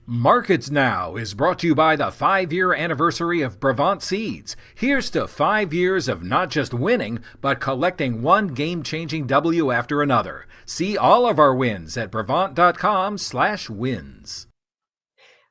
Markets Now is brought to you by the 5-year anniversary of Brevant Seeds. Here's to 5 years of not just winning, but collecting one game-changing W after another. See all of our wins at Brevant.com/wins.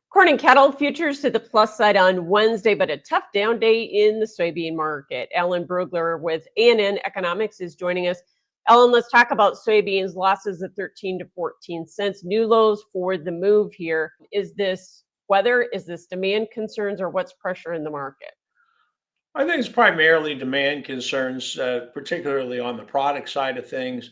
Corn and cattle futures to the plus side on Wednesday, but a tough down day in the soybean market. Alan Brugler with ANN Economics is joining us. Alan, let's talk about soybeans, losses of 13 to 14 cents, new lows for the move here. Is this weather? Is this demand concerns, or what's pressure in the market? I think it's primarily demand concerns, particularly on the product side of things.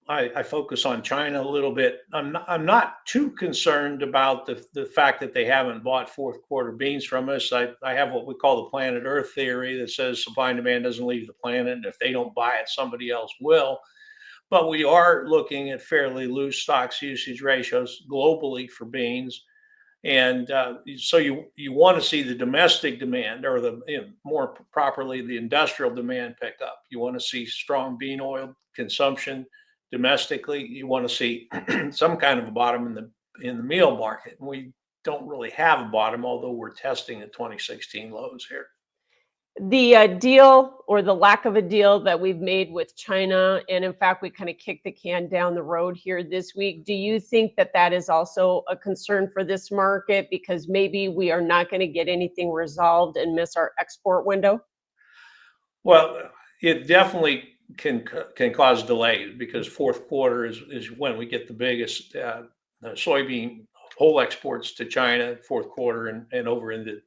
I focus on China a little bit. I'm not too concerned about the fact that they haven't bought fourth quarter beans from us. I have what we call the planet Earth theory that says supply and demand doesn't leave the planet, and if they don't buy it, somebody else will. But we are looking at fairly loose stocks usage ratios globally for beans. And so you want to see the domestic demand, or more properly, the industrial demand pick up. You want to see strong bean oil consumption domestically. You want to see some kind of a bottom in the meal market. And we don't really have a bottom, although we're testing at 2016 lows here. The deal, or the lack of a deal, that we've made with China, and in fact, we kind of kicked the can down the road here this week. Do you think that that is also a concern for this market, because maybe we are not going to get anything resolved and miss our export window? Well, it definitely can cause delays, because fourth quarter is when we get the biggest soybean whole exports to China, fourth quarter and over into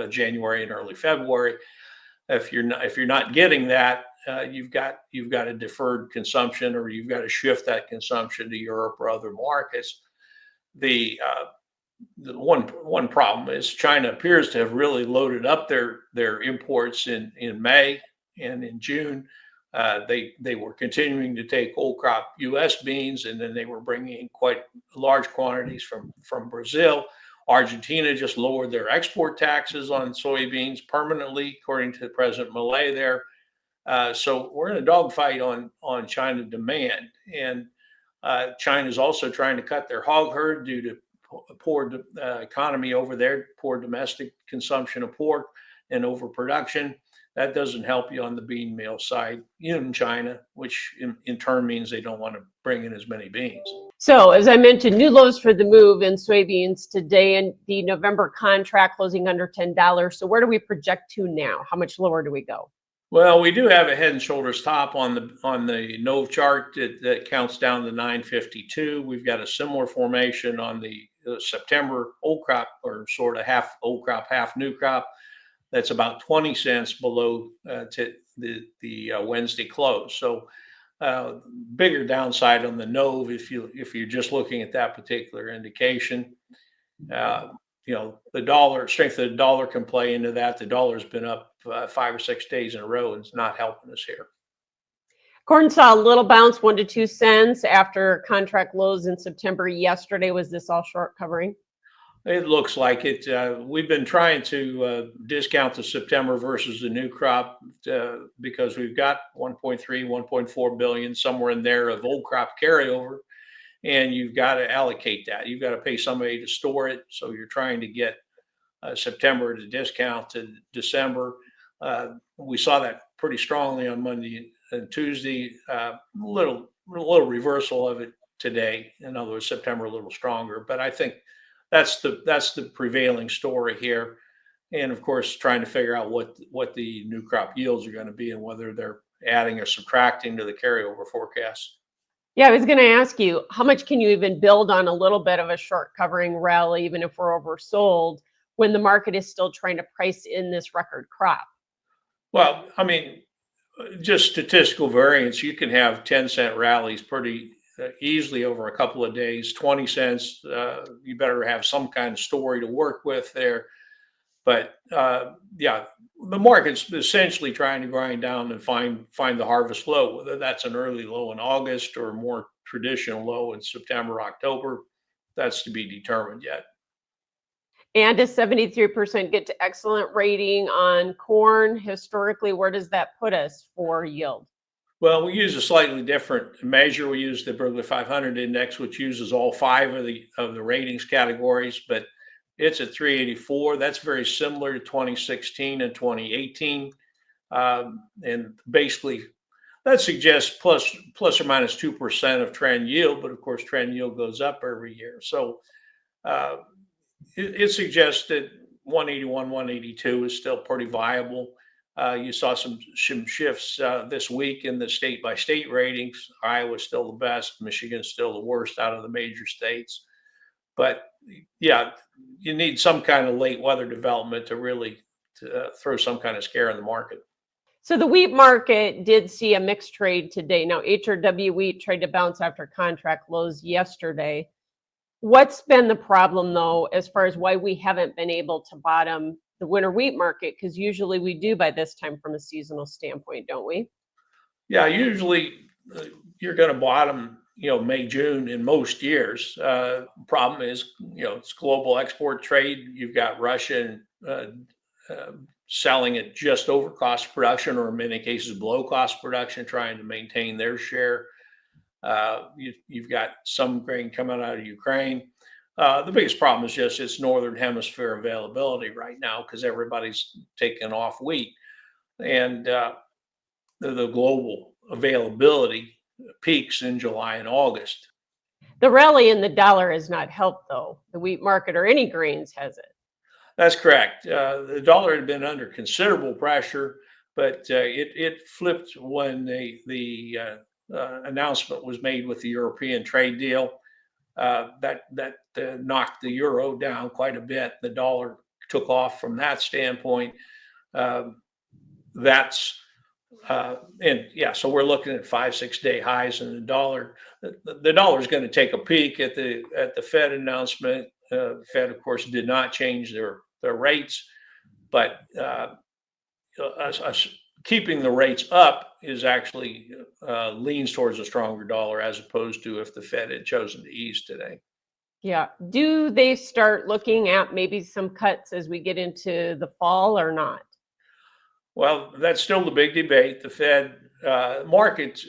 January and early February. If you're not getting that, you've got a deferred consumption, or you've got to shift that consumption to Europe or other markets. The one problem is China appears to have really loaded up their imports in May and in June. They were continuing to take old crop U.S. beans, and then they were bringing in quite large quantities from Brazil. Argentina just lowered their export taxes on soybeans permanently, according to President Milei there. So we're in a dogfight on China demand, and China is also trying to cut their hog herd due to poor economy over there, poor domestic consumption of pork, and overproduction. That doesn't help you on the bean meal side in China, which in turn means they don't want to bring in as many beans. So, as I mentioned, new lows for the move in soybeans today, and the November contract closing under $10. So where do we project to now? How much lower do we go? Well, we do have a head and shoulders top on the NOVE chart that counts down to 952. We've got a similar formation on the September old crop, or sort of half old crop, half new crop. That's about 20 cents below to the Wednesday close. So bigger downside on the NOVE if you're just looking at that particular indication. The dollar strength of the dollar can play into that. The dollar's been up 5 or 6 days in a row, and it's not helping us here. Corn saw a little bounce, 1 to 2 cents after contract lows in September yesterday. Was this all short covering? It looks like it. We've been trying to discount the September versus the new crop because we've got 1.3, 1.4 billion, somewhere in there, of old crop carryover, and you've got to allocate that. You've got to pay somebody to store it, so you're trying to get September to discount to December. We saw that pretty strongly on Monday and Tuesday. Little reversal of it today. In other words, September a little stronger, but I think that's the prevailing story here. And of course, trying to figure out what the new crop yields are going to be, and whether they're adding or subtracting to the carryover forecast. Yeah, I was going to ask you, how much can you even build on a little bit of a short covering rally, even if we're oversold, when the market is still trying to price in this record crop? Well, I mean, just statistical variance, you can have 10-cent rallies pretty easily over a couple of days. 20 cents, you better have some kind of story to work with there. But yeah, the market's essentially trying to grind down and find the harvest low, whether that's an early low in August or a more traditional low in September, October. That's to be determined yet. And a 73% get to excellent rating on corn. Historically, where does that put us for yield? Well, we use a slightly different measure. We use the Brugler 500 index, which uses all five of the ratings categories, but it's at 384. That's very similar to 2016 and 2018, and basically that suggests plus or minus 2% of trend yield. But of course, trend yield goes up every year, so uh, it suggests that 181, 182 is still pretty viable. You saw some shifts this week in the state by state ratings. Iowa's still the best. Michigan's still the worst out of the major states. But yeah, you need some kind of late weather development to really throw some kind of scare in the market. So the wheat market did see a mixed trade today. Now, HRW wheat tried to bounce after contract lows yesterday. What's been the problem, though, as far as why we haven't been able to bottom the winter wheat market? Because usually we do by this time from a seasonal standpoint, don't we? Yeah, usually you're going to bottom, May, June in most years. Problem is, it's global export trade. You've got Russia uh, selling at just over cost production, or in many cases below cost production, trying to maintain their share. You've got some grain coming out of Ukraine. The biggest problem is just it's northern hemisphere availability right now because everybody's taking off wheat, and the global availability peaks in July and August. The rally in the dollar has not helped, though. The wheat market or any grains has it. That's correct. The dollar had been under considerable pressure, but it flipped when the announcement was made with the European trade deal. That knocked the euro down quite a bit. The dollar took off from that standpoint. That's and yeah, so we're looking at 5-6 day highs in the dollar. The dollar is going to take a peak at the Fed announcement. The Fed, of course, did not change their rates, but keeping the rates up is actually leans towards a stronger dollar, as opposed to if the Fed had chosen to ease today. Yeah. Do they start looking at maybe some cuts as we get into the fall or not? Well, that's still the big debate. The Fed market,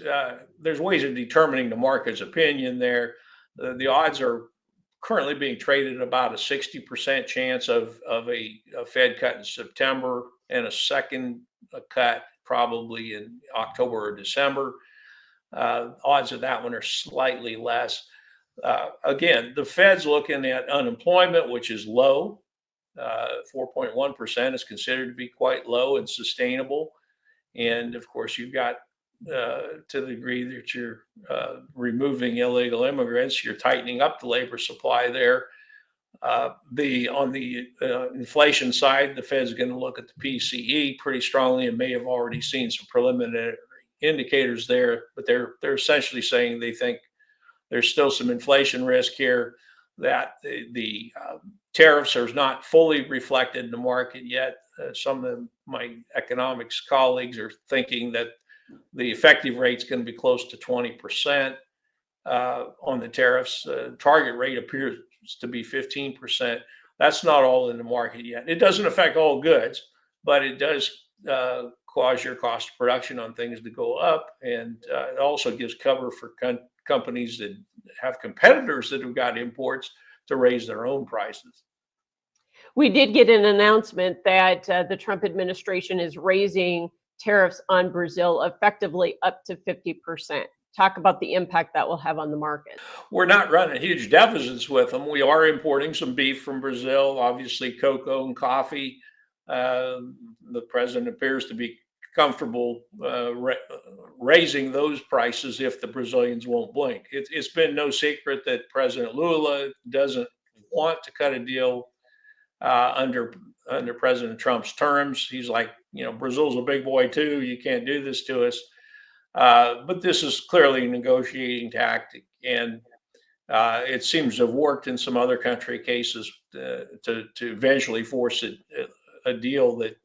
there's ways of determining the market's opinion there. The odds are currently being traded at about a 60% chance of a Fed cut in September and a second cut probably in October or December. Odds of that one are slightly less. Again, the Fed's looking at unemployment, which is low. 4.1% is considered to be quite low and sustainable. And of course, you've got to the degree that you're removing illegal immigrants, you're tightening up the labor supply there. On the inflation side, the Fed's going to look at the PCE pretty strongly and may have already seen some preliminary indicators there, but they're essentially saying they think there's still some inflation risk here, that the tariffs are not fully reflected in the market yet. Some of my economics colleagues are thinking that the effective rate is going to be close to 20% on the tariffs. Target rate appears to be 15%. That's not all in the market yet. It doesn't affect all goods, but it does cause your cost of production on things to go up. And it also gives cover for companies that have competitors that have got imports to raise their own prices. We did get an announcement that the Trump administration is raising tariffs on Brazil effectively up to 50%. Talk about the impact that will have on the market. We're not running huge deficits with them. We are importing some beef from Brazil, obviously cocoa and coffee. The president appears to be comfortable raising those prices if the Brazilians won't blink. It's been no secret that President Lula doesn't want to cut a deal under President Trump's terms. He's like, Brazil's a big boy too. You can't do this to us. But this is clearly a negotiating tactic, and it seems to have worked in some other country cases to eventually force a deal that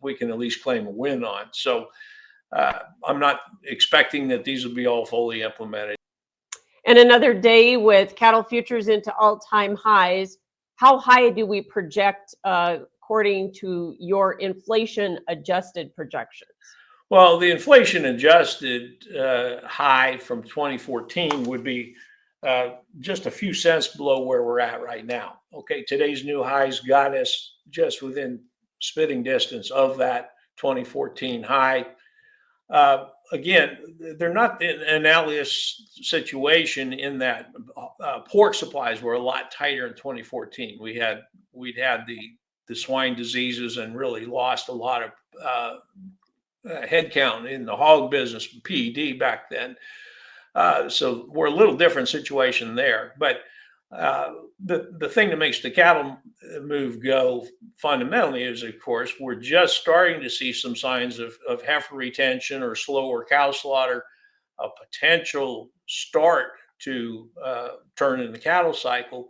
we can at least claim a win on. So I'm not expecting that these will be all fully implemented. And another day with cattle futures into all-time highs. How high do we project according to your inflation-adjusted projections? Well, the inflation adjusted high from 2014 would be just a few cents below where we're at right now. Okay, today's new highs got us just within spitting distance of that 2014 high. Again, they're not in an analogous situation in that pork supplies were a lot tighter in 2014. We'd had the swine diseases and really lost a lot of headcount in the hog business, PED back then. So we're a little different situation there. But the thing that makes the cattle move go fundamentally is, of course, we're just starting to see some signs of heifer retention or slower cow slaughter, a potential start to turn in the cattle cycle.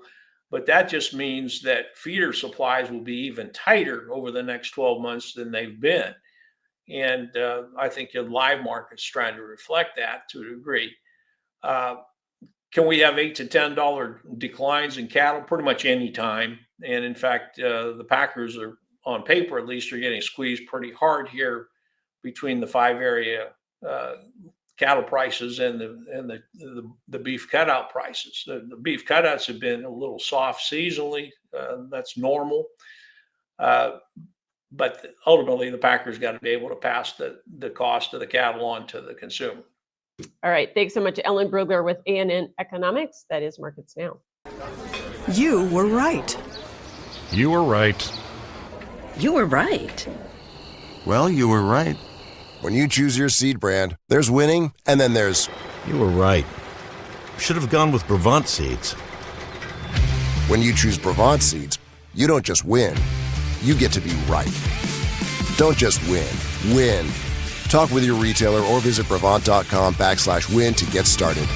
But that just means that feeder supplies will be even tighter over the next 12 months than they've been. And I think the live market's trying to reflect that to a degree. Can we have $8 to $10 declines in cattle pretty much any time? And in fact, the packers are, on paper at least, are getting squeezed pretty hard here between the 5 area cattle prices and the beef cutout prices. The beef cutouts have been a little soft seasonally. That's normal. But ultimately, the packers got to be able to pass the cost of the cattle on to the consumer. All right. Thanks so much, Ellen Brugler with ANN Economics. That is Markets Now. You were right. You were right. You were right. Well, you were right. When you choose your seed brand, there's winning, and then there's... You were right. Should have gone with Brevant seeds. When you choose Brevant seeds, you don't just win. You get to be right. Don't just win. Win. Talk with your retailer or visit Brevant.com/win to get started.